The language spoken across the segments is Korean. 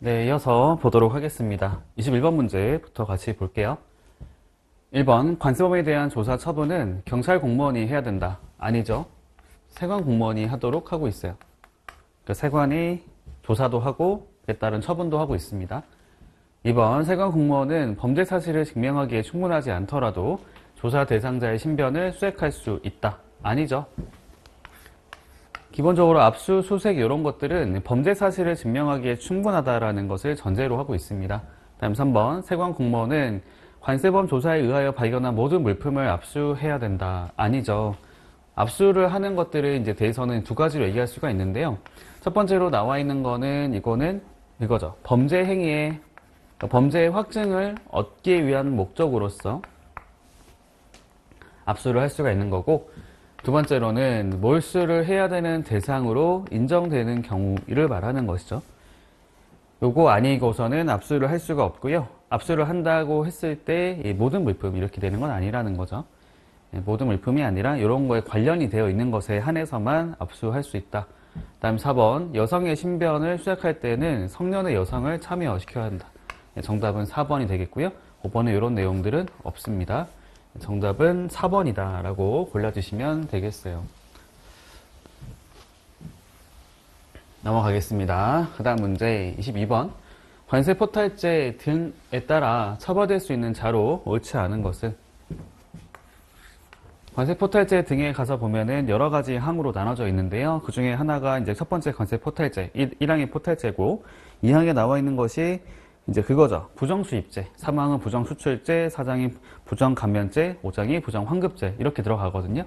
네, 이어서 보도록 하겠습니다. 21번 문제부터 같이 볼게요. 1번, 관세범에 대한 조사 처분은 경찰 공무원이 해야 된다. 아니죠. 세관 공무원이 하도록 하고 있어요. 그러니까 세관이 조사도 하고 그에 따른 처분도 하고 있습니다. 2번, 세관 공무원은 범죄 사실을 증명하기에 충분하지 않더라도 조사 대상자의 신변을 수색할 수 있다. 아니죠. 기본적으로 압수수색 이런 것들은 범죄 사실을 증명하기에 충분하다라는 것을 전제로 하고 있습니다. 다음 3번, 세관 공무원은 관세범 조사에 의하여 발견한 모든 물품을 압수해야 된다. 아니죠. 압수를 하는 것들에 이제 대해서는 두 가지로 얘기할 수가 있는데요. 첫 번째로 나와 있는 거는 이거죠. 범죄 행위의 범죄의 확증을 얻기 위한 목적으로서 압수를 할 수가 있는 거고, 두 번째로는 몰수를 해야 되는 대상으로 인정되는 경우를 말하는 것이죠. 요거 아니고서는 압수를 할 수가 없고요. 압수를 한다고 했을 때 모든 물품 이렇게 되는 건 아니라는 거죠. 모든 물품이 아니라 이런 거에 관련이 되어 있는 것에 한해서만 압수할 수 있다. 다음 4번, 여성의 신변을 수색할 때는 성년의 여성을 참여시켜야 한다. 정답은 4번이 되겠고요. 5번에 이런 내용들은 없습니다. 정답은 4번이다 라고 골라주시면 되겠어요. 넘어가겠습니다. 그 다음 문제 22번, 관세 포탈죄 등에 따라 처벌될 수 있는 자로 옳지 않은 것은? 관세 포탈죄 등에 가서 보면은 여러 가지 항으로 나눠져 있는데요. 그 중에 하나가 이제 첫 번째 관세 포탈죄, 1항의 포탈죄고, 2항에 나와 있는 것이 이제 그거죠. 부정수입죄. 3항은 부정수출죄, 4장이 부정감면죄, 5장이 부정환급죄. 이렇게 들어가거든요.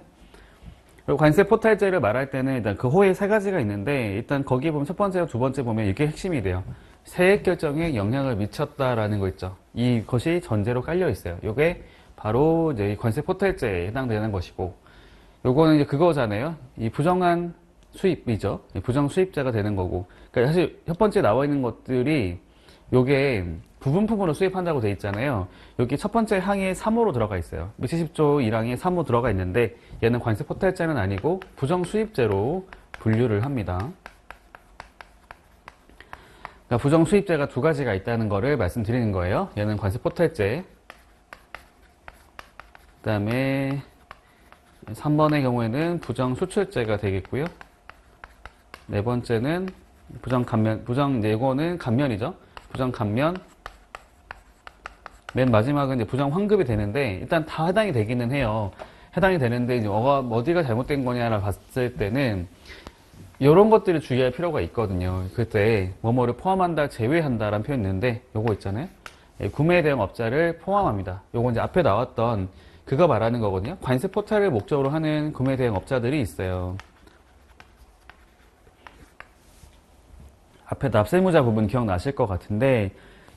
그리고 관세 포탈죄를 말할 때는 일단 그 호에 세 가지가 있는데, 일단 거기 보면 첫 번째와 두 번째 보면 이게 핵심이 돼요. 세액 결정에 영향을 미쳤다라는 거 있죠. 이것이 전제로 깔려 있어요. 이게 바로 이제 관세 포탈죄에 해당되는 것이고, 요거는 이제 그거잖아요. 이 부정한 수입이죠. 부정 수입자가 되는 거고. 그러니까 사실 첫 번째 나와 있는 것들이 요게 부분품으로 수입한다고 돼 있잖아요. 여기 첫 번째 항에 3호로 들어가 있어요. 70조 1항에 3호 들어가 있는데 얘는 관세 포탈죄는 아니고 부정 수입죄로 분류를 합니다. 그러니까 부정 수입죄가 두 가지가 있다는 거를 말씀드리는 거예요. 얘는 관세 포탈죄. 그 다음에 3번의 경우에는 부정 수출죄가 되겠고요. 네 번째는 부정 감면, 이거는 감면이죠. 부정 감면. 맨 마지막은 이제 부정 환급이 되는데, 일단 다 해당이 되기는 해요. 해당이 되는데, 이제 어디가 잘못된 거냐를 봤을 때는, 이런 것들을 주의할 필요가 있거든요. 그때, 뭐뭐를 포함한다, 제외한다 라는 표현이 있는데, 요거 있잖아요. 구매 대행 업자를 포함합니다. 요거 이제 앞에 나왔던, 그거 말하는 거거든요. 관세 포탈을 목적으로 하는 구매 대행 업자들이 있어요. 앞에 납세무자 부분 기억나실 것 같은데,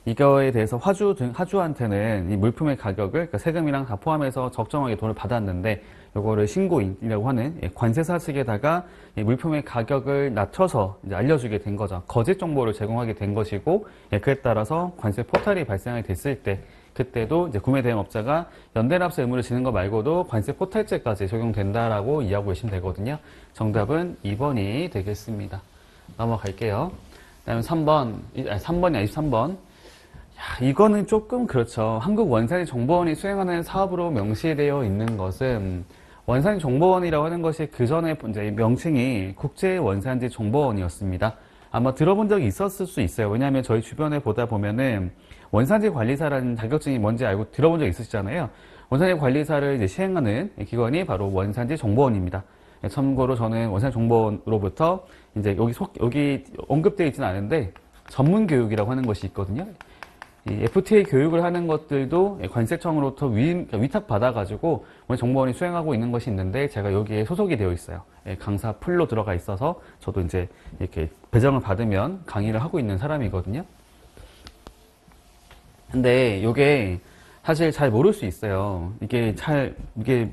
이거에 대해서 화주한테는 이 물품의 가격을, 그러니까 세금이랑 다 포함해서 적정하게 돈을 받았는데, 요거를 신고인이라고 하는 관세사 측에다가 이 물품의 가격을 낮춰서 이제 알려주게 된 거죠. 거짓 정보를 제공하게 된 것이고, 그에 따라서 관세 포탈이 발생하게 됐을 때, 그때도 이제 구매 대행업자가 연대납세 의무를 지는 거 말고도 관세 포탈죄까지 적용된다라고 이해하고 계시면 되거든요. 정답은 2번이 되겠습니다. 넘어갈게요. 그다음에 3번이 아니라 23번. 이거는 조금 그렇죠. 한국원산지정보원이 수행하는 사업으로 명시되어 있는 것은, 원산지정보원이라고 하는 것이 그 전에 이제 명칭이 국제원산지정보원이었습니다. 아마 들어본 적이 있었을 수 있어요. 왜냐하면 저희 주변에 보다 보면은 원산지 관리사라는 자격증이 뭔지 알고 들어본 적 있으시잖아요. 원산지 관리사를 이제 시행하는 기관이 바로 원산지 정보원입니다. 참고로 저는 원산지 정보원으로부터 이제 여기 언급되어 있지는 않은데 전문 교육이라고 하는 것이 있거든요. 이 FTA 교육을 하는 것들도 관세청으로부터 위탁 받아가지고 정보원이 수행하고 있는 것이 있는데, 제가 여기에 소속이 되어 있어요. 강사 풀로 들어가 있어서 저도 이제 이렇게 배정을 받으면 강의를 하고 있는 사람이거든요. 근데 이게 사실 잘 모를 수 있어요. 이게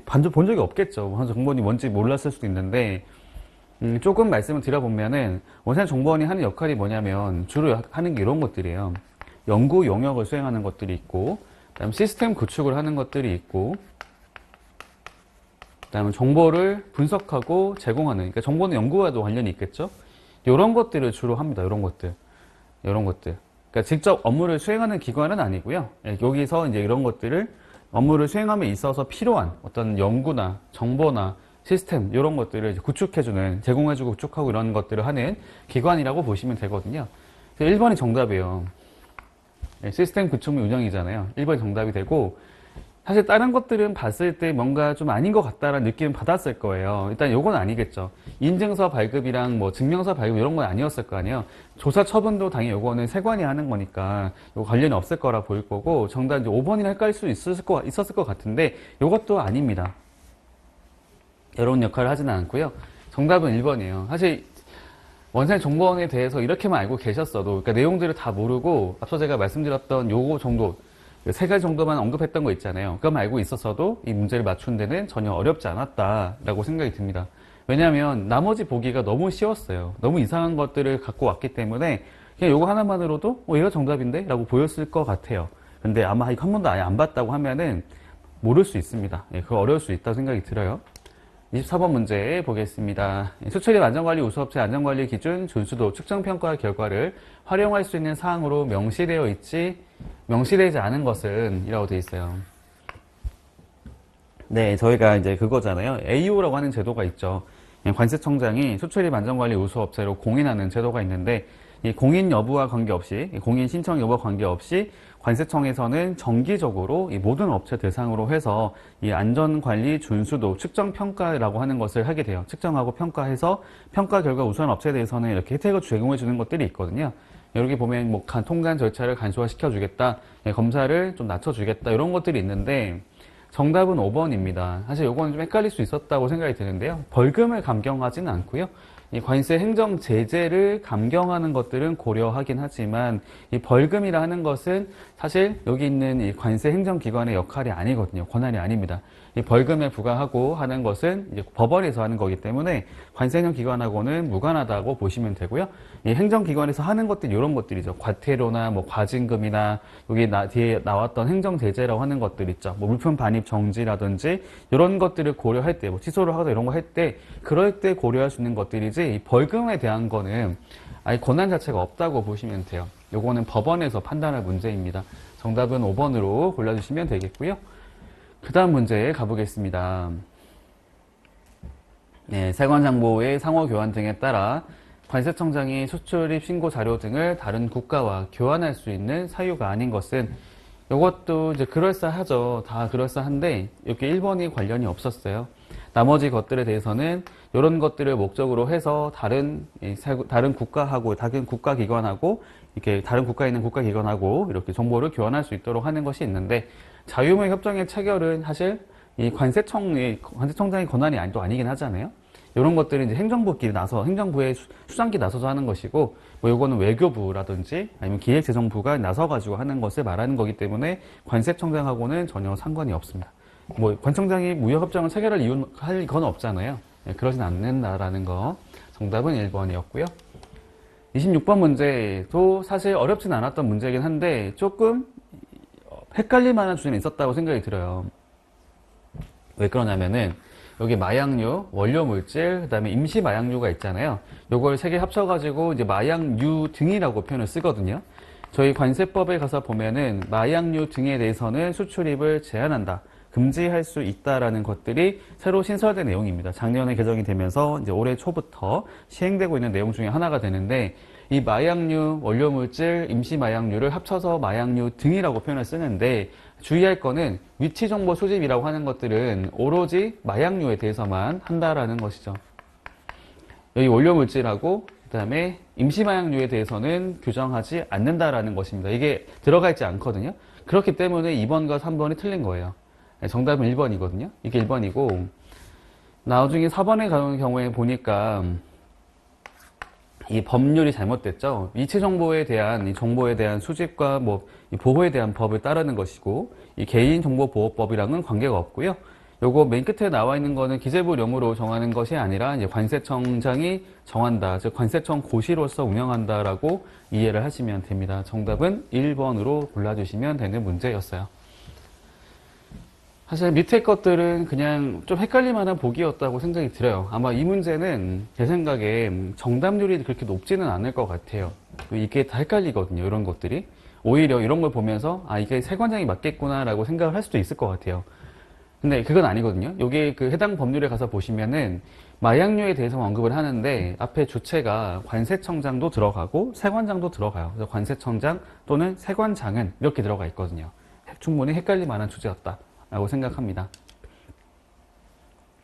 본 적이 없겠죠. 정보원이 뭔지 몰랐을 수도 있는데, 조금 말씀을 드려보면은 원산정보원이 하는 역할이 뭐냐면 주로 하는 게 이런 것들이에요. 연구 용역을 수행하는 것들이 있고, 그다음 시스템 구축을 하는 것들이 있고, 그다음에 정보를 분석하고 제공하는, 그러니까 정보는 연구와도 관련이 있겠죠. 이런 것들을 주로 합니다. 이런 것들. 그러니까 직접 업무를 수행하는 기관은 아니고요. 예, 여기서 이제 이런 것들을 업무를 수행함에 있어서 필요한 어떤 연구나 정보나 시스템 이런 것들을 이제 구축해주는, 제공해주고 구축하고 이런 것들을 하는 기관이라고 보시면 되거든요. 1번이 정답이에요. 예, 시스템 구축 및 운영이잖아요. 1번이 정답이 되고, 사실 다른 것들은 봤을 때 뭔가 좀 아닌 것 같다라는 느낌을 받았을 거예요. 일단 요건 아니겠죠. 인증서 발급이랑 뭐 증명서 발급 이런 건 아니었을 거 아니에요. 조사 처분도 당연히 요거는 세관이 하는 거니까 요거 관련이 없을 거라 보일 거고, 정답 이제 5번이나 헷갈릴 수 있었을 것 같은데 요것도 아닙니다. 이런 역할을 하지는 않고요. 정답은 1번이에요. 사실 원생 정보원에 대해서 이렇게만 알고 계셨어도, 그러니까 내용들을 다 모르고 앞서 제가 말씀드렸던 요거 정도, 세 가지 정도만 언급했던 거 있잖아요. 그것만 알고 있었어도 이 문제를 맞추는 데는 전혀 어렵지 않았다라고 생각이 듭니다. 왜냐하면 나머지 보기가 너무 쉬웠어요. 너무 이상한 것들을 갖고 왔기 때문에 그냥 요거 하나만으로도 얘가 정답인데? 라고 보였을 것 같아요. 근데 아마 이거 한 번도 아예 안 봤다고 하면은 모를 수 있습니다. 그거 어려울 수 있다고 생각이 들어요. 24번 문제 보겠습니다. 수출입 안전관리 우수업체 안전관리 기준 준수도 측정평가 결과를 활용할 수 있는 사항으로 명시되지 않은 것은 이라고 되어 있어요. 네, 저희가 이제 그거잖아요. AO라고 하는 제도가 있죠. 관세청장이 수출입 안전관리 우수업체로 공인하는 제도가 있는데, 이 공인 여부와 관계없이, 공인 신청 여부와 관계없이 관세청에서는 정기적으로 이 모든 업체 대상으로 해서 이 안전관리 준수도 측정평가라고 하는 것을 하게 돼요. 측정하고 평가해서 평가 결과 우수한 업체에 대해서는 이렇게 혜택을 제공해 주는 것들이 있거든요. 여기 보면 뭐 통관 절차를 간소화시켜 주겠다, 검사를 좀 낮춰 주겠다, 이런 것들이 있는데 정답은 5번입니다. 사실 요거는 좀 헷갈릴 수 있었다고 생각이 드는데요. 벌금을 감경하지는 않고요. 이 관세 행정 제재를 감경하는 것들은 고려하긴 하지만 이 벌금이라 하는 것은 사실 여기 있는 이 관세 행정기관의 역할이 아니거든요. 권한이 아닙니다. 이 벌금에 부과하고 하는 것은 이제 법원에서 하는 거기 때문에 관세 행정기관하고는 무관하다고 보시면 되고요. 이 행정기관에서 하는 것들이 이런 것들이죠. 과태료나 뭐 과징금이나 여기 뒤에 나왔던 행정 제재라고 하는 것들 있죠. 뭐 물품 반입 정지라든지 이런 것들을 고려할 때, 뭐 취소를 하거나 이런 거 할 때, 그럴 때 고려할 수 있는 것들이지 이 벌금에 대한 거는 아예 권한 자체가 없다고 보시면 돼요. 요거는 법원에서 판단할 문제입니다. 정답은 5번으로 골라주시면 되겠고요. 그 다음 문제에 가보겠습니다. 네, 세관장보의 상호 교환 등에 따라 관세청장이 수출입 신고 자료 등을 다른 국가와 교환할 수 있는 사유가 아닌 것은, 이것도 이제 그럴싸하죠. 다 그럴싸한데 이렇게 1번이 관련이 없었어요. 나머지 것들에 대해서는 이런 것들을 목적으로 해서 다른 국가하고, 다른 국가기관하고, 이렇게 다른 국가에 있는 국가기관하고 이렇게 정보를 교환할 수 있도록 하는 것이 있는데, 자유무역 협정의 체결은 사실 이 관세청장의 권한이 또 아니긴 하잖아요. 이런 것들은 이제 행정부끼리 행정부의 수장끼리 나서서 하는 것이고, 뭐 요거는 외교부라든지 아니면 기획재정부가 나서가지고 하는 것을 말하는 거기 때문에 관세청장하고는 전혀 상관이 없습니다. 뭐 관청장이 무역협정을 체결할 건 없잖아요. 그러진 않는다라는 거. 정답은 1번이었고요. 26번 문제도 사실 어렵진 않았던 문제이긴 한데 조금 헷갈릴 만한 주제는 있었다고 생각이 들어요. 왜 그러냐면은 여기 마약류, 원료물질, 그 다음에 임시 마약류가 있잖아요. 요걸 세 개 합쳐가지고 이제 마약류 등이라고 표현을 쓰거든요. 저희 관세법에 가서 보면은 마약류 등에 대해서는 수출입을 제한한다, 금지할 수 있다라는 것들이 새로 신설된 내용입니다. 작년에 개정이 되면서 이제 올해 초부터 시행되고 있는 내용 중에 하나가 되는데, 이 마약류, 원료물질, 임시 마약류를 합쳐서 마약류 등이라고 표현을 쓰는데, 주의할 거는 위치 정보 수집이라고 하는 것들은 오로지 마약류에 대해서만 한다라는 것이죠. 여기 원료물질하고 그다음에 임시 마약류에 대해서는 규정하지 않는다라는 것입니다. 이게 들어가 있지 않거든요. 그렇기 때문에 2번과 3번이 틀린 거예요. 정답은 1번이거든요. 이게 1번이고, 나중에 4번에 가는 경우에 보니까 이 법률이 잘못됐죠. 위치 정보에 대한, 이 정보에 대한 수집과 뭐 보호에 대한 법을 따르는 것이고, 이 개인정보보호법이랑은 관계가 없고요. 요거 맨 끝에 나와 있는 거는 기재부령으로 정하는 것이 아니라 이제 관세청장이 정한다, 즉 관세청 고시로서 운영한다라고 이해를 하시면 됩니다. 정답은 1번으로 골라주시면 되는 문제였어요. 사실 밑에 것들은 그냥 좀 헷갈릴 만한 보기였다고 생각이 들어요. 아마 이 문제는 제 생각에 정답률이 그렇게 높지는 않을 것 같아요. 이게 다 헷갈리거든요, 이런 것들이. 오히려 이런 걸 보면서 아, 이게 세관장이 맞겠구나라고 생각을 할 수도 있을 것 같아요. 근데 그건 아니거든요. 여기 그 해당 법률에 가서 보시면은 마약류에 대해서 언급을 하는데 앞에 주체가 관세청장도 들어가고 세관장도 들어가요. 그래서 관세청장 또는 세관장은 이렇게 들어가 있거든요. 충분히 헷갈릴 만한 주제였다라고 생각합니다.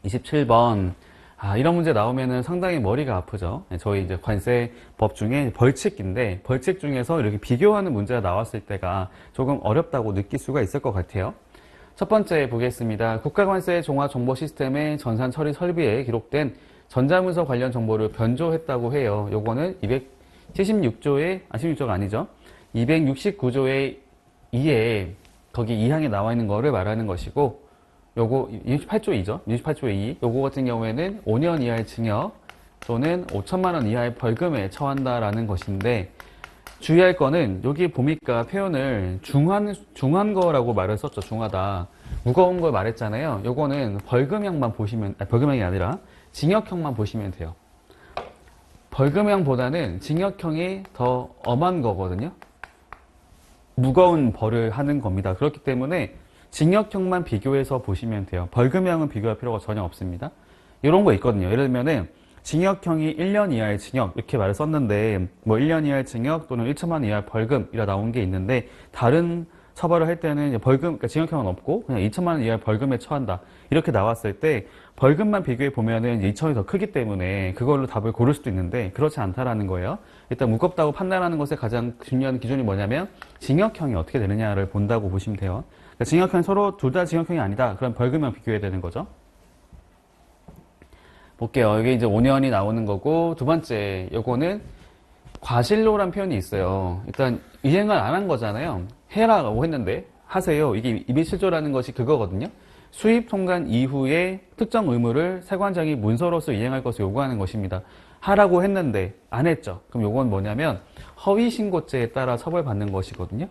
27번. 아, 이런 문제 나오면은 상당히 머리가 아프죠. 저희 이제 관세법 중에 벌칙인데 벌칙 중에서 이렇게 비교하는 문제가 나왔을 때가 조금 어렵다고 느낄 수가 있을 것 같아요. 첫 번째 보겠습니다. 국가관세 종합정보 시스템의 전산 처리 설비에 기록된 전자문서 관련 정보를 변조했다고 해요. 요거는 276조의, 16조가 아니죠. 269조의 2에, 거기 2항에 나와 있는 거를 말하는 것이고, 요거 68조 2죠. 68조의 2. 요거 같은 경우에는 5년 이하의 징역 또는 5천만 원 이하의 벌금에 처한다라는 것인데, 주의할 거는 여기 보니까 표현을 중한 거라고 말을 썼죠. 중하다. 무거운 걸 말했잖아요. 요거는 벌금형만 보시면, 아니, 벌금형이 아니라 징역형만 보시면 돼요. 벌금형보다는 징역형이 더 엄한 거거든요. 무거운 벌을 하는 겁니다. 그렇기 때문에 징역형만 비교해서 보시면 돼요. 벌금형은 비교할 필요가 전혀 없습니다. 이런 거 있거든요. 예를 들면은 징역형이 1년 이하의 징역 이렇게 말을 썼는데 뭐 1년 이하의 징역 또는 1천만 원 이하의 벌금이라 나온 게 있는데 다른 처벌을 할 때는 이제 벌금, 그러니까 징역형은 없고 그냥 2천만 원 이하의 벌금에 처한다 이렇게 나왔을 때 벌금만 비교해 보면은 2천이 더 크기 때문에 그걸로 답을 고를 수도 있는데 그렇지 않다라는 거예요. 일단 무겁다고 판단하는 것의 가장 중요한 기준이 뭐냐면 징역형이 어떻게 되느냐를 본다고 보시면 돼요. 그러니까 징역형이 서로 둘 다 징역형이 아니다. 그럼 벌금형 비교해야 되는 거죠. 볼게요. 여기 이제 5년이 나오는 거고, 두 번째, 요거는 과실로란 표현이 있어요. 일단, 이행을 안 한 거잖아요. 해라고 했는데, 하세요. 이게 207조라는 것이 그거거든요. 수입 통관 이후에 특정 의무를 세관장이 문서로서 이행할 것을 요구하는 것입니다. 하라고 했는데, 안 했죠. 그럼 요건 뭐냐면, 허위신고죄에 따라 처벌받는 것이거든요.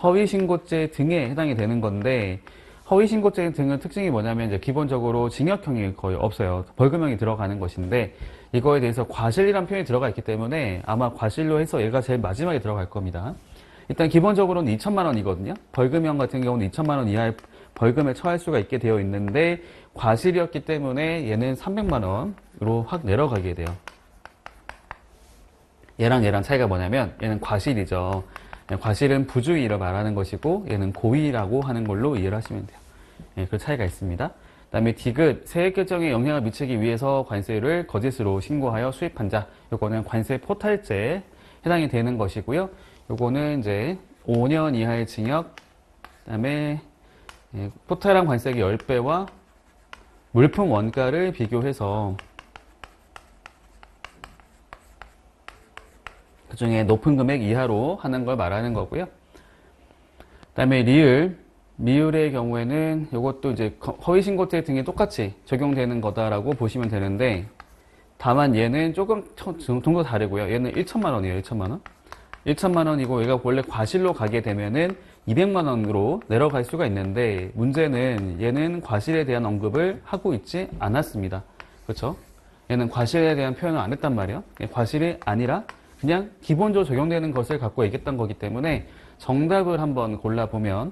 허위신고죄 등에 해당이 되는 건데, 허위신고죄 등의 특징이 뭐냐면 이제 기본적으로 징역형이 거의 없어요. 벌금형이 들어가는 것인데 이거에 대해서 과실이란 표현이 들어가 있기 때문에 아마 과실로 해서 얘가 제일 마지막에 들어갈 겁니다. 일단 기본적으로는 2천만 원이거든요. 벌금형 같은 경우는 2천만 원 이하의 벌금에 처할 수가 있게 되어 있는데 과실이었기 때문에 얘는 300만 원으로 확 내려가게 돼요. 얘랑 차이가 뭐냐면 얘는 과실이죠. 과실은 부주의를 말하는 것이고 얘는 고의라고 하는 걸로 이해를 하시면 돼요. 예, 그 차이가 있습니다. 그 다음에 디귿, 세액 결정에 영향을 미치기 위해서 관세를 거짓으로 신고하여 수입한 자. 요거는 관세 포탈죄에 해당이 되는 것이고요. 요거는 이제 5년 이하의 징역, 그 다음에 포탈한 관세액의 10배와 물품 원가를 비교해서 그 중에 높은 금액 이하로 하는 걸 말하는 거고요. 그 다음에 미율의 경우에는 이것도 이제 허위신고죄 등에 똑같이 적용되는 거다라고 보시면 되는데 다만 얘는 조금 정도 다르고요. 얘는 1천만 원이에요. 1천만 원. 1천만 원이고 얘가 원래 과실로 가게 되면은 200만 원으로 내려갈 수가 있는데 문제는 얘는 과실에 대한 언급을 하고 있지 않았습니다. 그렇죠? 얘는 과실에 대한 표현을 안 했단 말이에요. 과실이 아니라 그냥 기본적으로 적용되는 것을 갖고 얘기했던 거기 때문에 정답을 한번 골라보면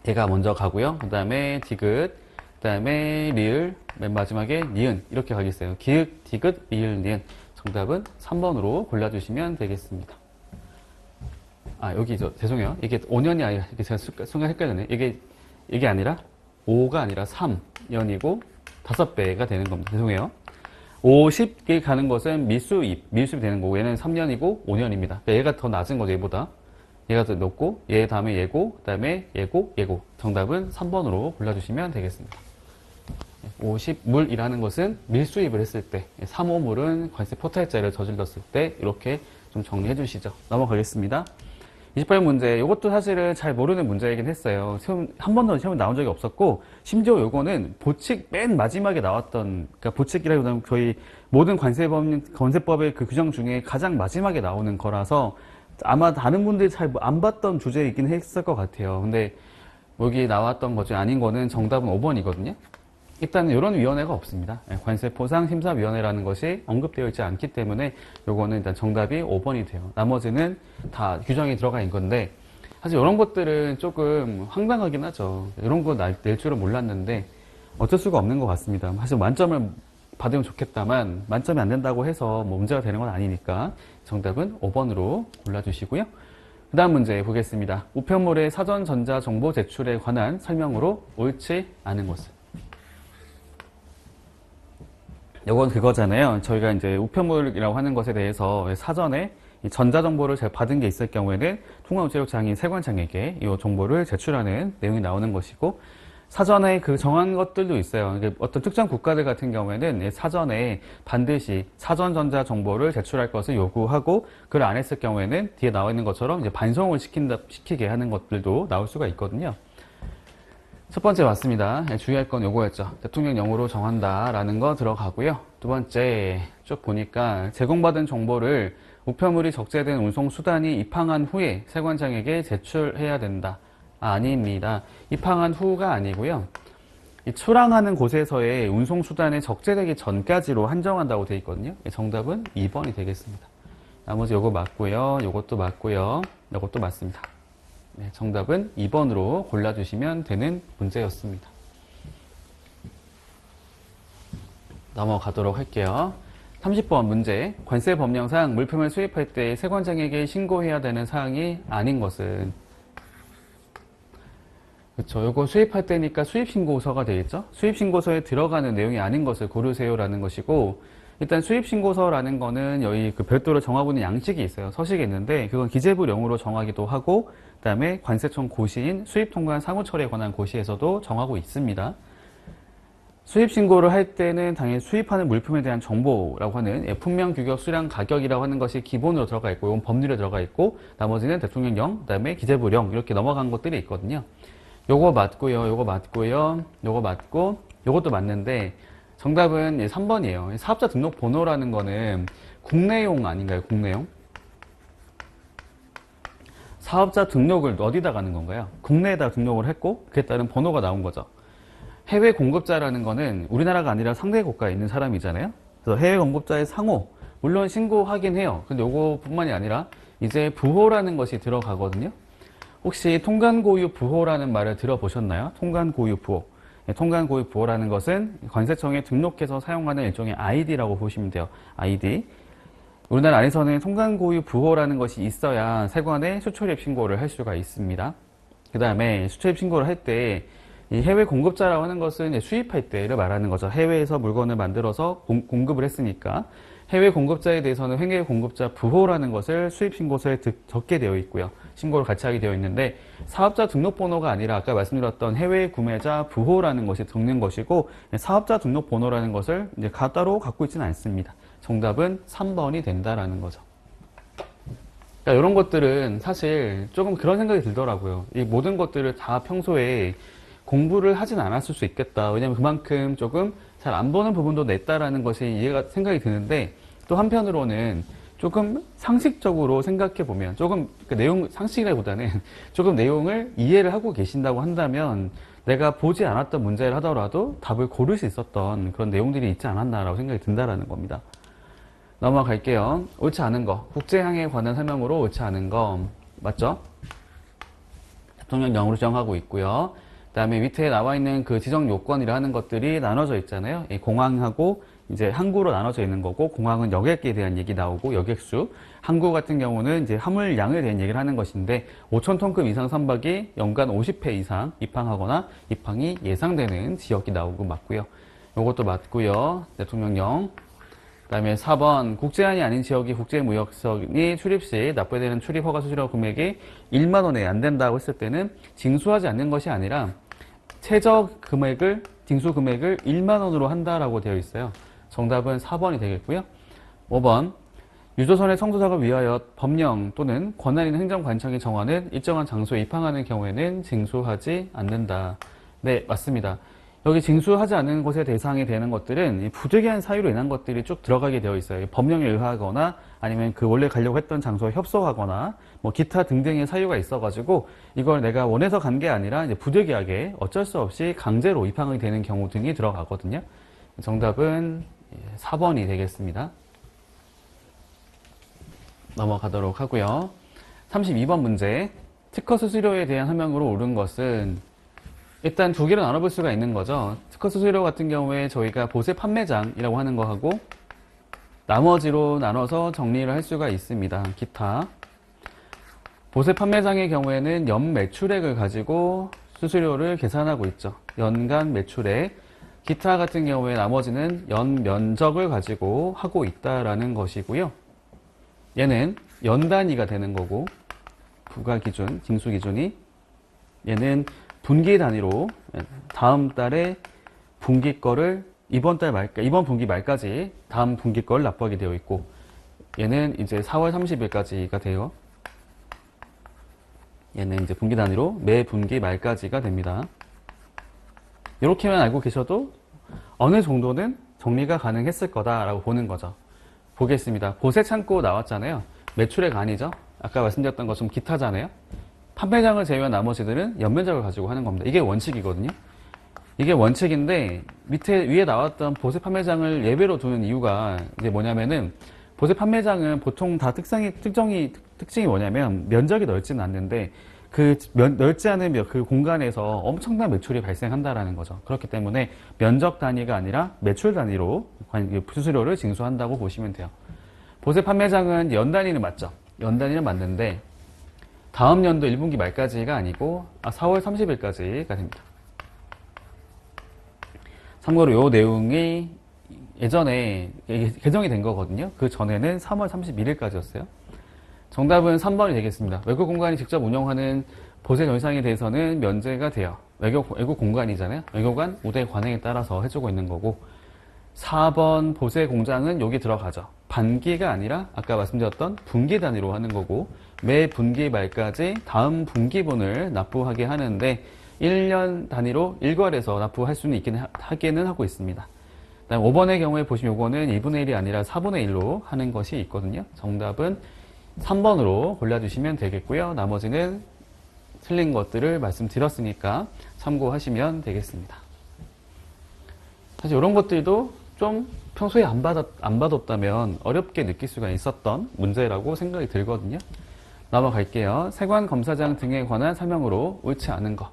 얘가 먼저 가고요. 그 다음에 디귿, 그 다음에 리을, 맨 마지막에 니은 이렇게 가겠어요. 기읒, 디귿, 리을, 니은. 정답은 3번으로 골라주시면 되겠습니다. 아 여기 죄송해요. 이게 5년이 아니라 이게 제가 순간 헷갈렸네. 이게 아니라 5가 아니라 3년이고 5배가 되는 겁니다. 죄송해요. 50개 가는 것은 밀수입이 되는 거고 얘는 3년이고 5년입니다. 그러니까 얘가 더 낮은 거죠. 얘보다. 얘가 더 높고 얘 다음에 얘고 그 다음에 얘고 정답은 3번으로 골라주시면 되겠습니다. 50물이라는 것은 밀수입을 했을 때 3호물은 관세 포탈죄를 저질렀을 때 이렇게 좀 정리해 주시죠. 넘어가겠습니다. 28문제 이것도 사실은 잘 모르는 문제이긴 했어요. 한 번도 시험에 나온 적이 없었고 심지어 이거는 보칙 맨 마지막에 나왔던 그러니까 보칙이라기보다는 거의 모든 관세법의 그 규정 중에 가장 마지막에 나오는 거라서 아마 다른 분들이 잘 안 봤던 주제이긴 했을 것 같아요. 근데 여기 나왔던 것 중에 아닌 거는 정답은 5번이거든요. 일단은 이런 위원회가 없습니다. 관세포상심사위원회라는 것이 언급되어 있지 않기 때문에 요거는 일단 정답이 5번이 돼요. 나머지는 다 규정이 들어가 있는 건데, 사실 이런 것들은 조금 황당하긴 하죠. 이런 거 낼 줄은 몰랐는데 어쩔 수가 없는 것 같습니다. 사실 만점을 받으면 좋겠다만 만점이 안 된다고 해서 뭐 문제가 되는 건 아니니까 정답은 5번으로 골라주시고요. 그 다음 문제 보겠습니다. 우편물의 사전 전자 정보 제출에 관한 설명으로 옳지 않은 것은? 이건 그거잖아요. 저희가 이제 우편물이라고 하는 것에 대해서 사전에 이 전자정보를 잘 받은 게 있을 경우에는 통화우체국장인 세관장에게 이 정보를 제출하는 내용이 나오는 것이고, 사전에 그 정한 것들도 있어요. 어떤 특정 국가들 같은 경우에는 사전에 반드시 사전 전자 정보를 제출할 것을 요구하고, 그걸 안 했을 경우에는 뒤에 나와 있는 것처럼 이제 반송을 시키게 하는 것들도 나올 수가 있거든요. 첫 번째 맞습니다. 주의할 건 요거였죠. 대통령령으로 정한다라는 거 들어가고요. 두 번째 쭉 보니까 제공받은 정보를 우편물이 적재된 운송수단이 입항한 후에 세관장에게 제출해야 된다. 아닙니다. 입항한 후가 아니고요. 이 출항하는 곳에서의 운송수단에 적재되기 전까지로 한정한다고 되어 있거든요. 정답은 2번이 되겠습니다. 나머지 요거 맞고요. 요것도 맞고요. 요것도 맞습니다. 네, 정답은 2번으로 골라주시면 되는 문제였습니다. 넘어가도록 할게요. 30번 문제. 관세법령상 물품을 수입할 때 세관장에게 신고해야 되는 사항이 아닌 것은? 그렇죠. 요거 수입할 때니까 수입신고서가 되겠죠. 수입신고서에 들어가는 내용이 아닌 것을 고르세요라는 것이고, 일단 수입신고서라는 거는 여기 그 별도로 정하고 있는 양식이 있어요. 서식이 있는데 그건 기재부령으로 정하기도 하고, 그 다음에 관세청 고시인 수입통관 사무처리에 관한 고시에서도 정하고 있습니다. 수입신고를 할 때는 당연히 수입하는 물품에 대한 정보라고 하는 품명, 규격, 수량, 가격이라고 하는 것이 기본으로 들어가 있고, 이건 법률에 들어가 있고, 나머지는 대통령령, 그 다음에 기재부령 이렇게 넘어간 것들이 있거든요. 요거 맞고요, 요거 맞고요, 요거 맞고, 요것도 맞는데 정답은 3번이에요. 사업자 등록 번호라는 거는 국내용 아닌가요? 국내용? 사업자 등록을 어디다 가는 건가요? 국내에다 등록을 했고 그에 따른 번호가 나온 거죠. 해외 공급자라는 거는 우리나라가 아니라 상대 국가에 있는 사람이잖아요. 그래서 해외 공급자의 상호 물론 신고하긴 해요. 근데 요거뿐만이 아니라 이제 부호라는 것이 들어가거든요. 혹시 통관고유 부호라는 말을 들어보셨나요? 통관고유 부호. 통관고유 부호라는 것은 관세청에 등록해서 사용하는 일종의 아이디라고 보시면 돼요. 아이디. 우리나라 안에서는 통관고유 부호라는 것이 있어야 세관에 수출입 신고를 할 수가 있습니다. 그 다음에 수출입 신고를 할 때 이 해외 공급자라고 하는 것은 수입할 때를 말하는 거죠. 해외에서 물건을 만들어서 공급을 했으니까 해외 공급자에 대해서는 해외 공급자 부호라는 것을 수입 신고서에 적게 되어 있고요. 신고를 같이 하게 되어 있는데, 사업자 등록번호가 아니라 아까 말씀드렸던 해외 구매자 부호라는 것이 적는 것이고, 사업자 등록번호라는 것을 이제 따로 갖고 있지는 않습니다. 정답은 3번이 된다라는 거죠. 그러니까 이런 것들은 사실 조금 그런 생각이 들더라고요. 이 모든 것들을 다 평소에 공부를 하진 않았을 수 있겠다. 왜냐면 그만큼 조금 잘 안 보는 부분도 냈다라는 것이 생각이 드는데, 또 한편으로는 조금 상식적으로 생각해 보면 조금 내용 상식이라기보다는 조금 내용을 이해를 하고 계신다고 한다면 내가 보지 않았던 문제를 하더라도 답을 고를 수 있었던 그런 내용들이 있지 않았나라고 생각이 든다라는 겁니다. 넘어갈게요. 옳지 않은 거. 국제항해에 관한 설명으로 옳지 않은 거 맞죠? 대통령령으로 정하고 있고요. 그 다음에 밑에 나와 있는 그 지정 요건이라는 것들이 나눠져 있잖아요. 이 공항하고 이제 항구로 나눠져 있는 거고, 공항은 여객에 대한 얘기 나오고, 여객수. 항구 같은 경우는 이제 화물량에 대한 얘기를 하는 것인데, 5,000톤급 이상 선박이 연간 50회 이상 입항하거나 입항이 예상되는 지역이 나오고 맞고요. 요것도 맞고요. 대통령령. 그 다음에 4번, 국제안이 아닌 지역이 국제무역선이 출입 시 납부되는 출입허가 수수료 금액이 1만 원에 안 된다고 했을 때는 징수하지 않는 것이 아니라 최저 금액을, 징수 금액을 1만 원으로 한다라고 되어 있어요. 정답은 4번이 되겠고요. 5번, 유조선의 청소작을 위하여 법령 또는 권한 있는 행정관청이 정하는 일정한 장소에 입항하는 경우에는 징수하지 않는다. 네, 맞습니다. 여기 징수하지 않는 것에 대상이 되는 것들은 이 부득이한 사유로 인한 것들이 쭉 들어가게 되어 있어요. 법령에 의하거나 아니면 그 원래 가려고 했던 장소에 협소하거나 뭐 기타 등등의 사유가 있어가지고 이걸 내가 원해서 간 게 아니라 이제 부득이하게 어쩔 수 없이 강제로 입항이 되는 경우 등이 들어가거든요. 정답은 4번이 되겠습니다. 넘어가도록 하고요. 32번 문제. 특허 수수료에 대한 설명으로 옳은 것은 일단 두 개로 나눠볼 수가 있는 거죠. 특허 수수료 같은 경우에 저희가 보세 판매장이라고 하는 거하고 나머지로 나눠서 정리를 할 수가 있습니다. 기타. 보세 판매장의 경우에는 연 매출액을 가지고 수수료를 계산하고 있죠. 연간 매출액. 기타 같은 경우에 나머지는 연 면적을 가지고 하고 있다라는 것이고요. 얘는 연 단위가 되는 거고 부과 기준, 징수 기준이 얘는 분기 단위로 다음 달에 분기 거를 이번 분기 말까지 다음 분기 거를 납부하게 되어 있고 얘는 이제 4월 30일까지가 돼요. 얘는 이제 분기 단위로 매 분기 말까지가 됩니다. 이렇게만 알고 계셔도 어느 정도는 정리가 가능했을 거다라고 보는 거죠. 보겠습니다. 보세 창고 나왔잖아요. 매출액 아니죠. 아까 말씀드렸던 것처럼 기타잖아요. 판매장을 제외한 나머지들은 연면적을 가지고 하는 겁니다. 이게 원칙이거든요. 이게 원칙인데 위에 나왔던 보세 판매장을 예외로 두는 이유가 이제 뭐냐면은 보세 판매장은 보통 다 특징이 뭐냐면 면적이 넓지는 않는데 넓지 않은 그 공간에서 엄청난 매출이 발생한다라는 거죠. 그렇기 때문에 면적 단위가 아니라 매출 단위로 수수료를 징수한다고 보시면 돼요. 보세 판매장은 연 단위는 맞죠. 연 단위는 맞는데 다음 연도 1분기 말까지가 아니고 4월 30일까지가 됩니다. 참고로 이 내용이 예전에 개정이 된 거거든요. 그 전에는 3월 31일까지였어요. 정답은 3번이 되겠습니다. 외국 공간이 직접 운영하는 보세 전시장에 대해서는 면제가 돼요. 외국 공간이잖아요. 외교관 우대 관행에 따라서 해주고 있는 거고 4번 보세 공장은 여기 들어가죠. 반기가 아니라 아까 말씀드렸던 분기 단위로 하는 거고 매 분기 말까지 다음 분기분을 납부하게 하는데 1년 단위로 일괄해서 납부할 수는 하기는 하고 있습니다. 그다음 5번의 경우에 보시면 요거는 2분의 1이 아니라 4분의 1로 하는 것이 있거든요. 정답은 3번으로 골라주시면 되겠고요. 나머지는 틀린 것들을 말씀드렸으니까 참고하시면 되겠습니다. 사실 이런 것들도 좀 평소에 안 받았다면 어렵게 느낄 수가 있었던 문제라고 생각이 들거든요. 넘어갈게요. 세관검사장 등에 관한 설명으로 옳지 않은 것.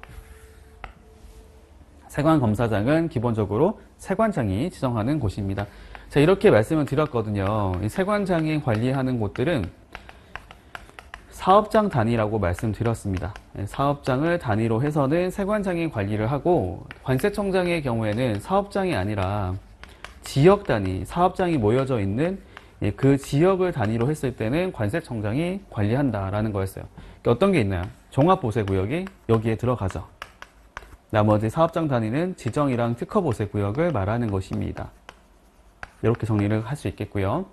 세관검사장은 기본적으로 세관장이 지정하는 곳입니다. 자, 이렇게 말씀을 드렸거든요. 이 세관장이 관리하는 곳들은 사업장 단위라고 말씀드렸습니다. 사업장을 단위로 해서는 세관장이 관리를 하고 관세청장의 경우에는 사업장이 아니라 지역 단위, 사업장이 모여져 있는 그 지역을 단위로 했을 때는 관세청장이 관리한다라는 거였어요. 어떤 게 있나요? 종합보세구역이 여기에 들어가죠. 나머지 사업장 단위는 지정이랑 특허보세구역을 말하는 것입니다. 이렇게 정리를 할 수 있겠고요.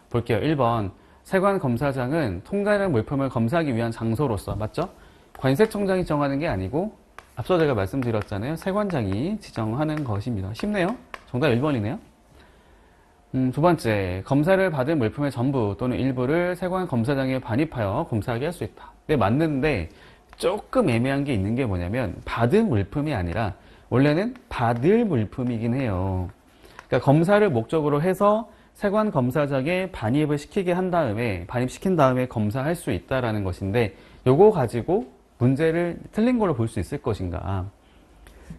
볼게요. 1번. 세관검사장은 통관한 물품을 검사하기 위한 장소로서, 맞죠? 관세청장이 정하는 게 아니고 앞서 제가 말씀드렸잖아요. 세관장이 지정하는 것입니다. 쉽네요. 정답 1번이네요. 두 번째, 검사를 받은 물품의 전부 또는 일부를 세관검사장에 반입하여 검사하게 할 수 있다. 네, 맞는데 조금 애매한 게 있는 게 뭐냐면 받은 물품이 아니라 원래는 받을 물품이긴 해요. 그러니까 검사를 목적으로 해서 세관검사장에 반입을 시키게 한 다음에 반입시킨 다음에 검사할 수 있다라는 것인데 요거 가지고 문제를 틀린 걸로 볼 수 있을 것인가.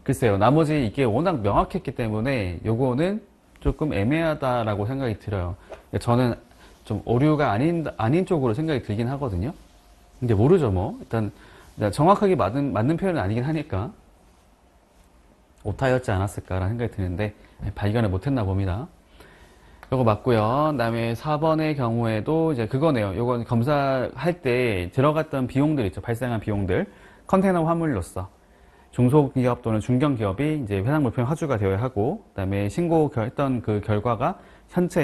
글쎄요. 나머지 이게 워낙 명확했기 때문에 요거는 조금 애매하다라고 생각이 들어요. 저는 좀 오류가 아닌 쪽으로 생각이 들긴 하거든요. 근데 모르죠, 뭐. 일단 정확하게 맞는 표현은 아니긴 하니까 오타였지 않았을까라는 생각이 드는데 발견을 못했나 봅니다. 요거 맞고요. 그다음에 4번의 경우에도 이제 그거네요. 요건 검사할 때 들어갔던 비용들 있죠. 발생한 비용들. 컨테이너 화물로서 중소기업 또는 중견기업이 이제 해당 물품이 화주가 되어야 하고, 그다음에 신고했던 그 결과가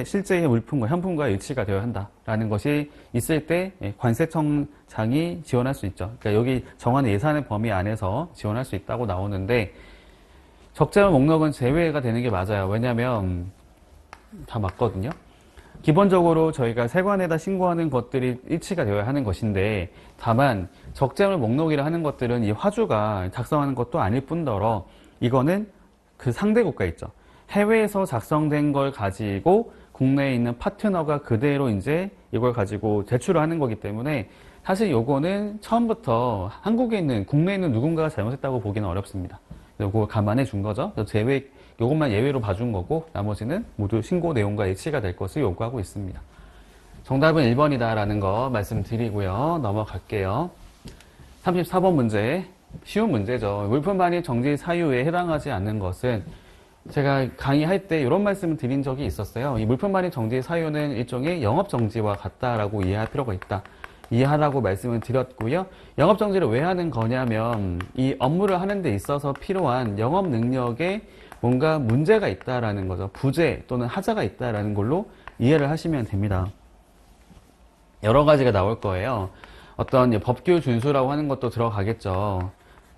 실제의 물품과 현품과 일치가 되어야 한다라는 것이 있을 때 관세청장이 지원할 수 있죠. 그러니까 여기 정하는 예산의 범위 안에서 지원할 수 있다고 나오는데 적재물 목록은 제외가 되는 게 맞아요. 왜냐면 다 맞거든요. 기본적으로 저희가 세관에다 신고하는 것들이 일치가 되어야 하는 것인데, 다만 적재물 목록이라 하는 것들은 이 화주가 작성하는 것도 아닐 뿐더러 이거는 그 상대 국가 있죠. 해외에서 작성된 걸 가지고 국내에 있는 파트너가 그대로 이제 이걸 가지고 제출을 하는 거기 때문에 사실 요거는 처음부터 한국에 있는, 국내에 있는 누군가가 잘못했다고 보기는 어렵습니다. 요거 감안해 준 거죠. 요것만 예외로 봐준 거고 나머지는 모두 신고 내용과 일치가 될 것을 요구하고 있습니다. 정답은 1번이다 라는 거 말씀드리고요. 넘어갈게요. 34번 문제, 쉬운 문제죠. 물품 반입 정지 사유에 해당하지 않는 것은, 제가 강의할 때 이런 말씀을 드린 적이 있었어요. 이 물품 반입 정지 사유는 일종의 영업 정지와 같다라고 이해할 필요가 있다. 이해하라고 말씀을 드렸고요. 영업 정지를 왜 하는 거냐면 이 업무를 하는 데 있어서 필요한 영업 능력에 뭔가 문제가 있다라는 거죠. 부재 또는 하자가 있다라는 걸로 이해를 하시면 됩니다. 여러 가지가 나올 거예요. 어떤 법규 준수라고 하는 것도 들어가겠죠.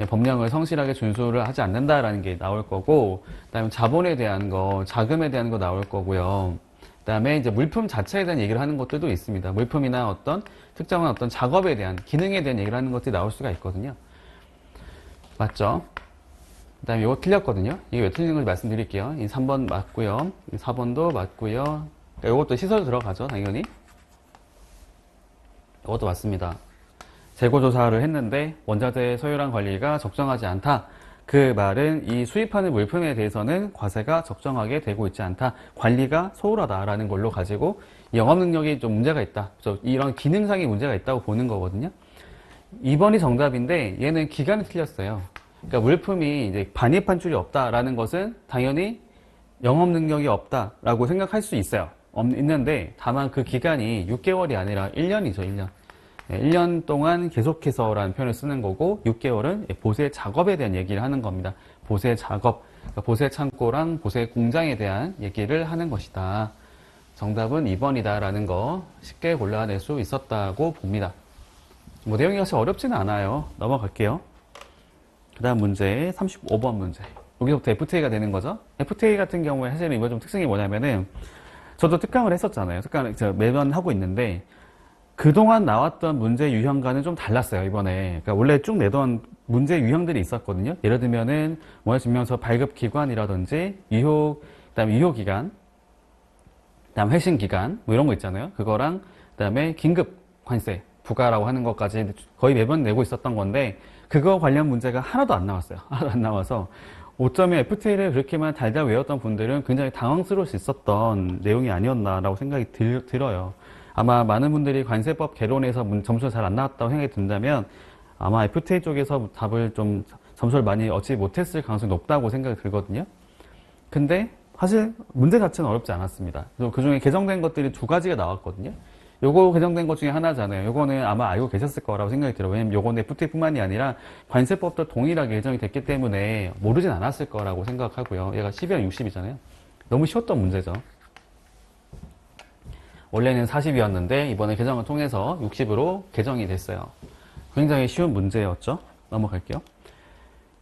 법령을 성실하게 준수를 하지 않는다라는 게 나올 거고, 그다음에 자본에 대한 거, 자금에 대한 거 나올 거고요. 그다음에 이제 물품 자체에 대한 얘기를 하는 것들도 있습니다. 물품이나 어떤 특정한 어떤 작업에 대한, 기능에 대한 얘기를 하는 것들이 나올 수가 있거든요. 맞죠? 그다음에 이거 틀렸거든요. 이게 왜 틀린 건지 말씀드릴게요. 이 3번 맞고요. 이 4번도 맞고요. 이것도 시설 들어가죠, 당연히. 이것도 맞습니다. 재고조사를 했는데 원자재 소유량 관리가 적정하지 않다. 그 말은 이 수입하는 물품에 대해서는 과세가 적정하게 되고 있지 않다. 관리가 소홀하다라는 걸로 가지고 영업 능력이 좀 문제가 있다. 이런 기능상의 문제가 있다고 보는 거거든요. 2번이 정답인데 얘는 기간이 틀렸어요. 그러니까 물품이 이제 반입 판출이 없다라는 것은 당연히 영업 능력이 없다라고 생각할 수 있어요. 있는데 다만 그 기간이 6개월이 아니라 1년이죠, 1년. 1년 동안 계속해서라는 표현을 쓰는 거고 6개월은 보세 작업에 대한 얘기를 하는 겁니다. 보세 작업, 그러니까 보세 창고랑 보세 공장에 대한 얘기를 하는 것이다. 정답은 2번이다 라는 거 쉽게 골라낼 수 있었다고 봅니다. 뭐 내용이 사실 어렵지는 않아요. 넘어갈게요. 그 다음 문제 35번 문제. 여기서부터 FTA가 되는 거죠. FTA 같은 경우에 사실 이거 좀 특징이 뭐냐면은, 저도 특강을 했었잖아요. 특강을 매번 하고 있는데 그동안 나왔던 문제 유형과는 좀 달랐어요, 이번에. 그러니까 원래 쭉 내던 문제 유형들이 있었거든요. 예를 들면은 모의증명서 발급 기관이라든지 유효, 그다음에 유효 기간, 그다음 회신 기간 뭐 이런 거 있잖아요. 그거랑 그다음에 긴급 관세 부과라고 하는 것까지 거의 매번 내고 있었던 건데 그거 관련 문제가 하나도 안 나왔어요. 하나도 안 나와서 5점의 FTA를 그렇게만 달달 외웠던 분들은 굉장히 당황스러울 수 있었던 내용이 아니었나라고 생각이 들어요. 아마 많은 분들이 관세법 개론에서 점수가 잘 안 나왔다고 생각이 든다면 아마 FTA 쪽에서 답을 좀 점수를 많이 얻지 못했을 가능성이 높다고 생각이 들거든요. 근데 사실 문제 자체는 어렵지 않았습니다. 그 중에 개정된 것들이 2가지가 나왔거든요. 요거 개정된 것 중에 하나잖아요. 요거는 아마 알고 계셨을 거라고 생각이 들어요. 왜냐면 요거는 FTA뿐만이 아니라 관세법도 동일하게 개정이 됐기 때문에 모르진 않았을 거라고 생각하고요. 얘가 12랑 60이잖아요. 너무 쉬웠던 문제죠. 원래는 40이었는데 이번에 개정을 통해서 60으로 개정이 됐어요. 굉장히 쉬운 문제였죠. 넘어갈게요.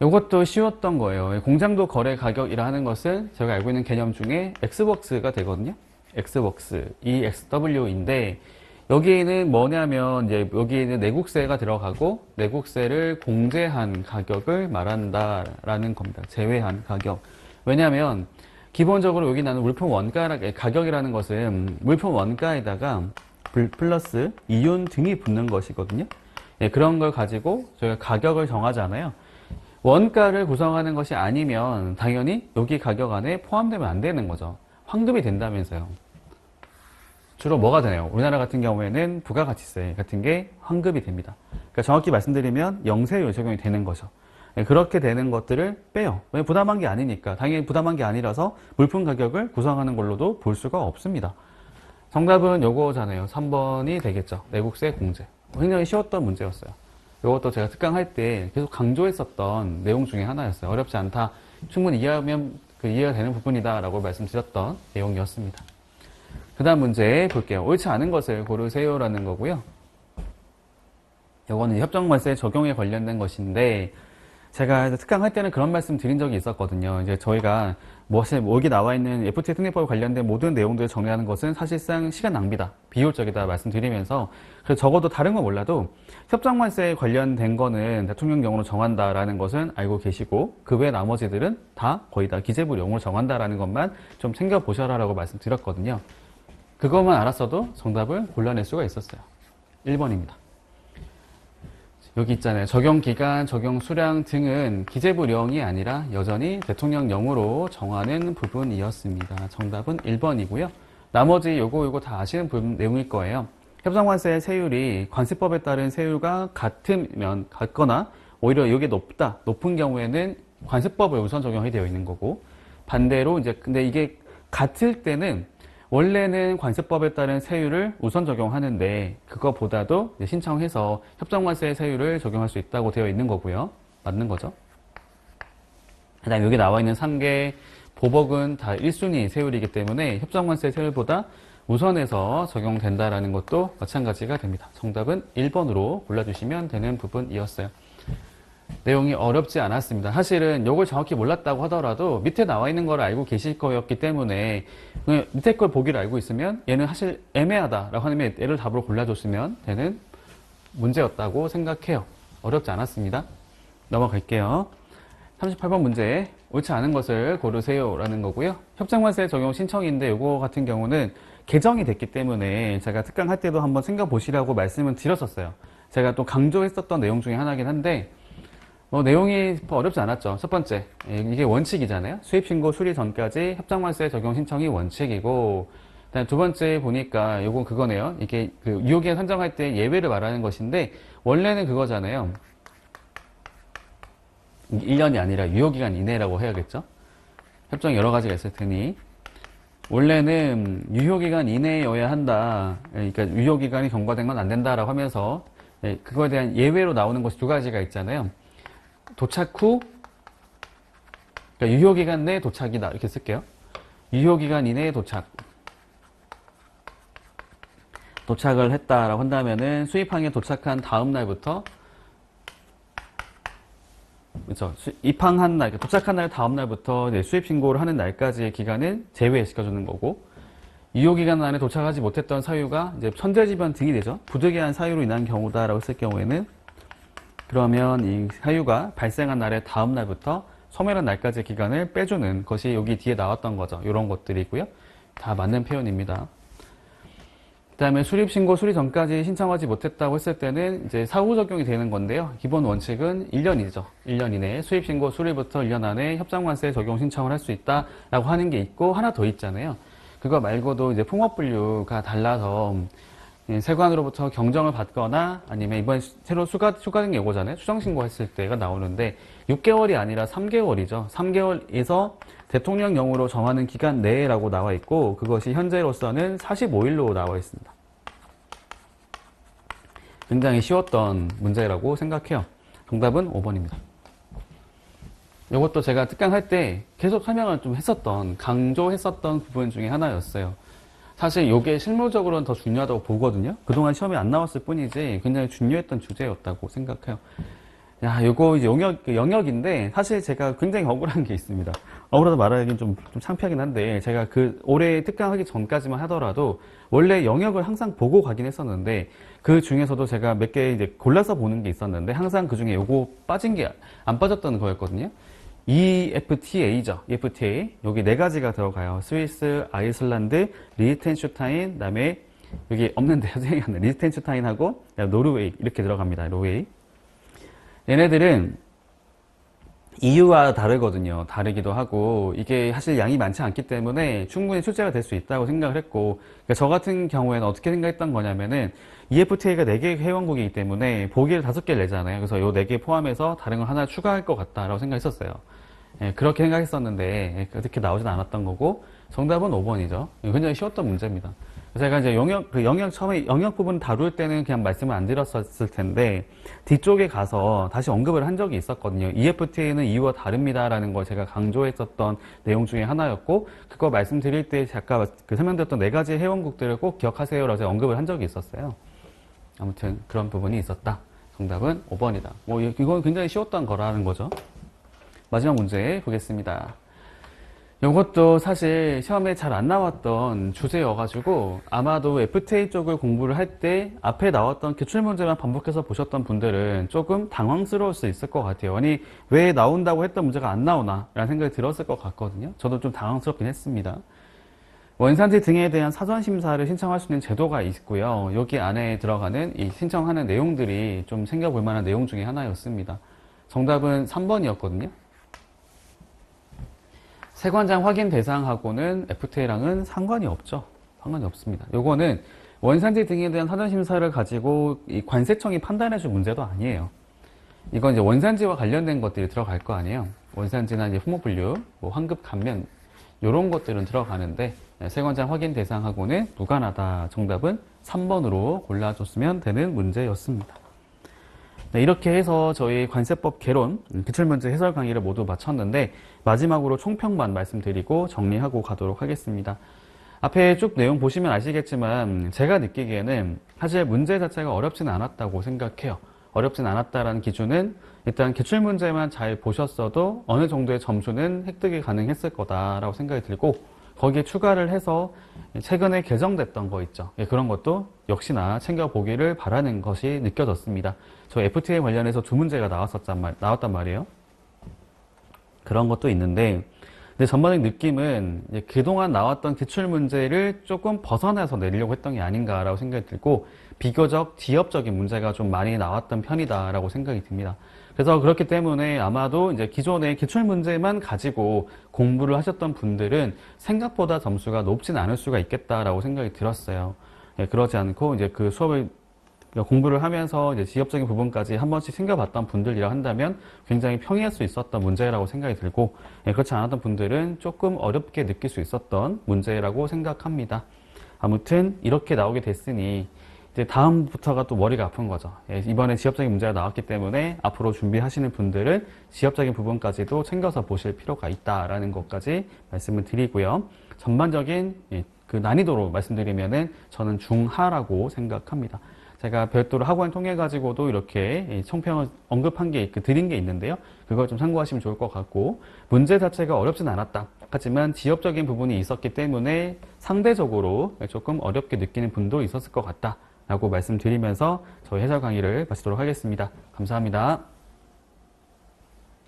이것도 쉬웠던 거예요. 공장도 거래 가격이라 하는 것은 저희가 알고 있는 개념 중에 X웍스가 되거든요. X웍스, EXW인데 여기에는 뭐냐면 이제 여기에는 내국세가 들어가고 내국세를 공제한 가격을 말한다라는 겁니다. 제외한 가격. 왜냐하면 기본적으로 여기 나는 물품 원가 가격이라는 것은 물품 원가에다가 플러스 이윤 등이 붙는 것이거든요. 예, 그런 걸 가지고 저희가 가격을 정하잖아요. 원가를 구성하는 것이 아니면 당연히 여기 가격 안에 포함되면 안 되는 거죠. 환급이 된다면서요. 주로 뭐가 되나요? 우리나라 같은 경우에는 부가가치세 같은 게 환급이 됩니다. 그러니까 정확히 말씀드리면 영세율 적용이 되는 거죠. 그렇게 되는 것들을 빼요. 왜? 부담한 게 아니니까. 당연히 부담한 게 아니라서 물품 가격을 구성하는 걸로도 볼 수가 없습니다. 정답은 요거잖아요. 3번이 되겠죠. 내국세 공제. 굉장히 쉬웠던 문제였어요. 이것도 제가 특강할 때 계속 강조했었던 내용 중에 하나였어요. 어렵지 않다. 충분히 이해하면 이해가 되는 부분이다 라고 말씀드렸던 내용이었습니다. 그 다음 문제 볼게요. 옳지 않은 것을 고르세요 라는 거고요. 이거는 협정관세 적용에 관련된 것인데 제가 특강할 때는 그런 말씀 드린 적이 있었거든요. 이제 저희가 여기 나와 있는 FTA 특례법 관련된 모든 내용들을 정리하는 것은 사실상 시간 낭비다, 비효율적이다 말씀드리면서, 그래서 적어도 다른 건 몰라도 협정관세에 관련된 거는 대통령령으로 정한다라는 것은 알고 계시고, 그 외 나머지들은 다 거의 다 기재부령으로 정한다라는 것만 좀 챙겨보셔라라고 말씀드렸거든요. 그것만 알았어도 정답을 골라낼 수가 있었어요. 1번입니다. 여기 있잖아요. 적용기간, 적용수량 등은 기재부령이 아니라 여전히 대통령령으로 정하는 부분이었습니다. 정답은 1번이고요. 나머지 요거 다 아시는 내용일 거예요. 협상관세의 세율이 관세법에 따른 세율과 같거나 오히려 이게 높은 경우에는 관세법을 우선 적용이 되어 있는 거고, 반대로 이제 근데 이게 같을 때는 원래는 관세법에 따른 세율을 우선 적용하는데, 그거보다도 신청해서 협정관세 세율을 적용할 수 있다고 되어 있는 거고요. 맞는 거죠. 그 다음에 여기 나와 있는 3개 보복은 다 1순위 세율이기 때문에 협정관세 세율보다 우선해서 적용된다라는 것도 마찬가지가 됩니다. 정답은 1번으로 골라주시면 되는 부분이었어요. 내용이 어렵지 않았습니다. 사실은 이걸 정확히 몰랐다고 하더라도 밑에 나와 있는 걸 알고 계실 거였기 때문에, 밑에 걸 보기를 알고 있으면 얘는 사실 애매하다라고 하면 얘를 답으로 골라줬으면 되는 문제였다고 생각해요. 어렵지 않았습니다. 넘어갈게요. 38번 문제, 옳지 않은 것을 고르세요 라는 거고요. 협정관세 적용 신청인데 이거 같은 경우는 개정이 됐기 때문에 제가 특강할 때도 한번 챙겨보시라고 말씀을 드렸었어요. 제가 또 강조했었던 내용 중에 하나긴 한데, 내용이 어렵지 않았죠. 첫 번째, 이게 원칙이잖아요. 수입신고 수리 전까지 협정관세 적용 신청이 원칙이고, 그다음 두 번째 보니까 요건 그거네요. 이게 그 유효기간 선정할 때 예외를 말하는 것인데, 원래는 그거잖아요. 1년이 아니라 유효기간 이내라고 해야겠죠. 협정이 여러 가지가 있을 테니. 원래는 유효기간 이내여야 한다. 그러니까 유효기간이 경과되면 안 된다라고 하면서, 그거에 대한 예외로 나오는 것이 두 가지가 있잖아요. 도착 후, 그러니까 유효기간 내 도착이다 이렇게 쓸게요. 유효기간 이내에 도착을 했다라고 한다면은 수입항에 도착한 다음 날부터, 그렇죠, 입항한 날, 도착한 날 다음 날부터 수입 신고를 하는 날까지의 기간을 제외시켜주는 거고, 유효기간 안에 도착하지 못했던 사유가 이제 천재지변 등이 되죠. 부득이한 사유로 인한 경우다라고 했을 경우에는, 그러면 이 사유가 발생한 날의 다음 날부터 소멸한 날까지의 기간을 빼주는 것이 여기 뒤에 나왔던 거죠. 이런 것들이고요. 다 맞는 표현입니다. 그 다음에 수립신고 수리 전까지 신청하지 못했다고 했을 때는 이제 사후 적용이 되는 건데요. 기본 원칙은 1년이죠. 1년 이내에 수입신고 수리부터 1년 안에 협정관세 적용 신청을 할 수 있다라고 하는 게 있고, 하나 더 있잖아요. 그거 말고도 이제 풍업분류가 달라서 세관으로부터 경정을 받거나 아니면 이번 새로 추가된 게 이거잖아요. 수정신고 했을 때가 나오는데 6개월이 아니라 3개월이죠. 3개월에서 대통령령으로 정하는 기간 내라고 나와 있고, 그것이 현재로서는 45일로 나와 있습니다. 굉장히 쉬웠던 문제라고 생각해요. 정답은 5번입니다. 이것도 제가 특강할 때 계속 설명을 좀 강조했었던 부분 중에 하나였어요. 사실 이게 실무적으로는 더 중요하다고 보거든요. 그동안 시험에 안 나왔을 뿐이지 굉장히 중요했던 주제였다고 생각해요. 요거 이제 영역인데, 사실 제가 굉장히 억울한 게 있습니다. 억울하다 말하기는 좀 창피하긴 한데, 제가 올해 특강하기 전까지만 하더라도 원래 영역을 항상 보고 가긴 했었는데, 그 중에서도 제가 몇 개 이제 골라서 보는 게 있었는데, 항상 그 중에 요거 빠진 게 안 빠졌던 거였거든요. EFTA죠. EFTA. 여기 네 가지가 들어가요. 스위스, 아이슬란드, 리히텐슈타인, 그다음에 여기 없는데 생각이 안 나요. 리히텐슈타인하고 노르웨이 이렇게 들어갑니다. 노르웨이. 얘네들은 EU와 다르거든요. 다르기도 하고, 이게 사실 양이 많지 않기 때문에 충분히 출제가 될 수 있다고 생각을 했고, 그러니까 저 같은 경우에는 어떻게 생각했던 거냐면은 EFTA가 4개 회원국이기 때문에 보기를 5개를 내잖아요. 그래서 요 4개 포함해서 다른 거 하나 추가할 것 같다라고 생각했었어요. 그렇게 생각했었는데 그렇게 나오진 않았던 거고, 정답은 5번이죠. 굉장히 쉬웠던 문제입니다. 제가 이제 처음에 영역 부분 다룰 때는 그냥 말씀을 안 드렸었을 텐데, 뒤쪽에 가서 다시 언급을 한 적이 있었거든요. EFTA는 EU와 다릅니다라는 걸 제가 강조했었던 내용 중에 하나였고, 그거 말씀드릴 때 아까 설명드렸던 4가지 회원국들을 꼭 기억하세요라고 제가 언급을 한 적이 있었어요. 아무튼 그런 부분이 있었다. 정답은 5번이다. 뭐 이건 굉장히 쉬웠던 거라는 거죠. 마지막 문제 보겠습니다. 이것도 사실 시험에 잘 안 나왔던 주제여가지고 아마도 FTA 쪽을 공부를 할 때 앞에 나왔던 기출문제만 반복해서 보셨던 분들은 조금 당황스러울 수 있을 것 같아요. 아니 왜 나온다고 했던 문제가 안 나오나 라는 생각이 들었을 것 같거든요. 저도 좀 당황스럽긴 했습니다. 원산지 등에 대한 사전심사를 신청할 수 있는 제도가 있고요. 여기 안에 들어가는 이 신청하는 내용들이 좀 챙겨볼 만한 내용 중에 하나였습니다. 정답은 3번이었거든요. 세관장 확인 대상하고는 FTA랑은 상관이 없죠. 상관이 없습니다. 요거는 원산지 등에 대한 사전심사를 가지고 이 관세청이 판단해줄 문제도 아니에요. 이건 이제 원산지와 관련된 것들이 들어갈 거 아니에요. 원산지나 이제 품목분류, 뭐 환급 감면 요런 것들은 들어가는데 세관장 확인 대상하고는 무관하다. 정답은 3번으로 골라줬으면 되는 문제였습니다. 네, 이렇게 해서 저희 관세법 개론 기출문제 해설 강의를 모두 마쳤는데 마지막으로 총평만 말씀드리고 정리하고 가도록 하겠습니다. 앞에 쭉 내용 보시면 아시겠지만 제가 느끼기에는 사실 문제 자체가 어렵지는 않았다고 생각해요. 어렵진 않았다라는 기준은 일단 기출문제만 잘 보셨어도 어느 정도의 점수는 획득이 가능했을 거다라고 생각이 들고 거기에 추가를 해서 최근에 개정됐던 거 있죠. 그런 것도 역시나 챙겨보기를 바라는 것이 느껴졌습니다. 저 FTA 관련해서 두 문제가 나왔단 말이에요. 그런 것도 있는데 근데 전반적인 느낌은 이제 그동안 나왔던 기출문제를 조금 벗어나서 내리려고 했던 게 아닌가라고 생각이 들고 비교적 지엽적인 문제가 좀 많이 나왔던 편이다라고 생각이 듭니다. 그래서 그렇기 때문에 아마도 이제 기존의 기출문제만 가지고 공부를 하셨던 분들은 생각보다 점수가 높진 않을 수가 있겠다라고 생각이 들었어요. 그러지 않고 이제 그 수업을 공부를 하면서 이제 지엽적인 부분까지 한 번씩 챙겨봤던 분들이라 한다면 굉장히 평이할 수 있었던 문제라고 생각이 들고 그렇지 않았던 분들은 조금 어렵게 느낄 수 있었던 문제라고 생각합니다. 아무튼 이렇게 나오게 됐으니 이제 다음부터가 또 머리가 아픈 거죠. 이번에 지엽적인 문제가 나왔기 때문에 앞으로 준비하시는 분들은 지엽적인 부분까지도 챙겨서 보실 필요가 있다라는 것까지 말씀을 드리고요. 전반적인 그 난이도로 말씀드리면은 저는 중하라고 생각합니다. 제가 별도로 학원 통해 가지고도 이렇게 총평을 언급한 게 드린 게 있는데요. 그걸 좀 참고하시면 좋을 것 같고 문제 자체가 어렵진 않았다. 하지만 지엽적인 부분이 있었기 때문에 상대적으로 조금 어렵게 느끼는 분도 있었을 것 같다. 라고 말씀드리면서 저희 해설 강의를 마치도록 하겠습니다. 감사합니다.